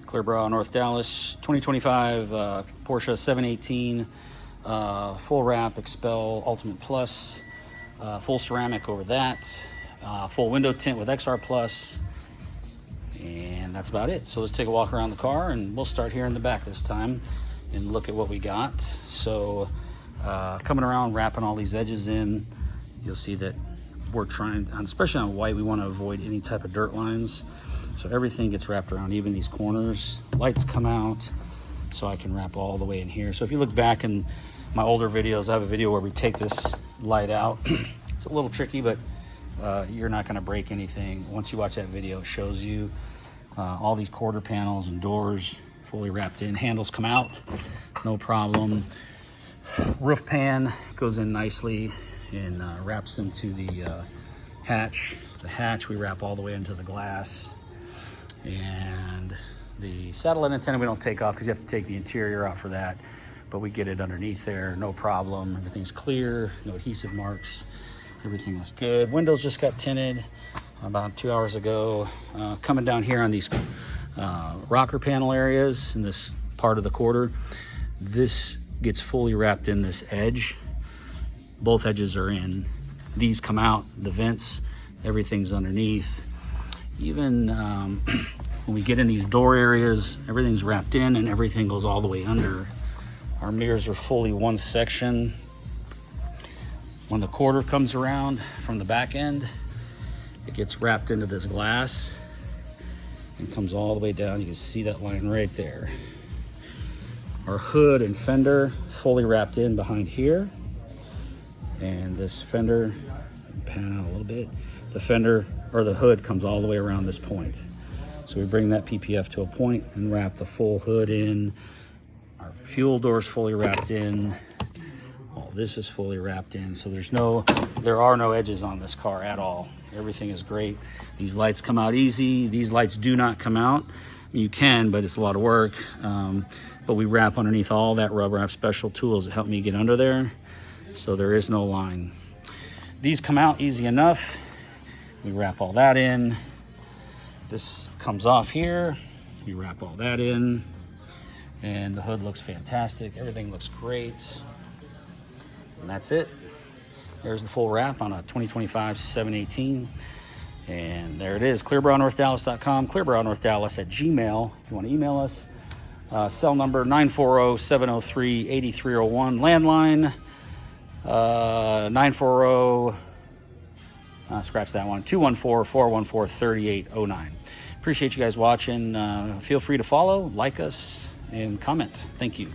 Clearbrow, North Dallas, 2025 Porsche 718, full wrap, Expel Ultimate Plus, full ceramic over that, full window tint with XR Plus, and that's about it. So let's take a walk around the car, and we'll start here in the back this time and look at what we got. So coming around, wrapping all these edges in, you'll see that we're trying, especially on white, we want to avoid any type of dirt lines. So everything gets wrapped around, even these corners. Lights come out, so I can wrap all the way in here. So if you look back in my older videos, I have a video where we take this light out. It's a little tricky, but you're not gonna break anything. Once you watch that video, it shows you all these quarter panels and doors fully wrapped in. Handles come out, no problem. Roof pan goes in nicely and wraps into the hatch. The hatch we wrap all the way into the glass. And the satellite antenna we don't take off because you have to take the interior out for that, but we get it underneath there, no problem. Everything's clear, no adhesive marks, everything looks good. Windows just got tinted about 2 hours ago. Coming down here on these rocker panel areas in this part of the quarter, this gets fully wrapped in this edge. Both edges are in. These come out, the vents, everything's underneath. Even when we get in these door areas, everything's wrapped in and everything goes all the way under. Our mirrors are fully one section. When the quarter comes around from the back end, it gets wrapped into this glass and comes all the way down. You can see that line right there. Our hood and fender fully wrapped in behind here. And this fender, pan out a little bit, the fender or the hood comes all the way around this point. So we bring that PPF to a point and wrap the full hood in. Our fuel door's fully wrapped in. All this is fully wrapped in. So there are no edges on this car at all. Everything is great. These lights come out easy. These lights do not come out. You can, but it's a lot of work. But we wrap underneath all that rubber. I have special tools that help me get under there. So there is no line. These come out easy enough. We wrap all that in. This comes off here. We wrap all that in. And the hood looks fantastic. Everything looks great. And that's it. There's the full wrap on a 2025 718. And there it is, clearbrownorthdallas.com, clearbrownorthdallas@gmail. If you want to email us. Cell number 940-703-8301. Landline 940, scratch that one, 214-414-3809. Appreciate you guys watching. Feel free to follow, like us, and comment. Thank you.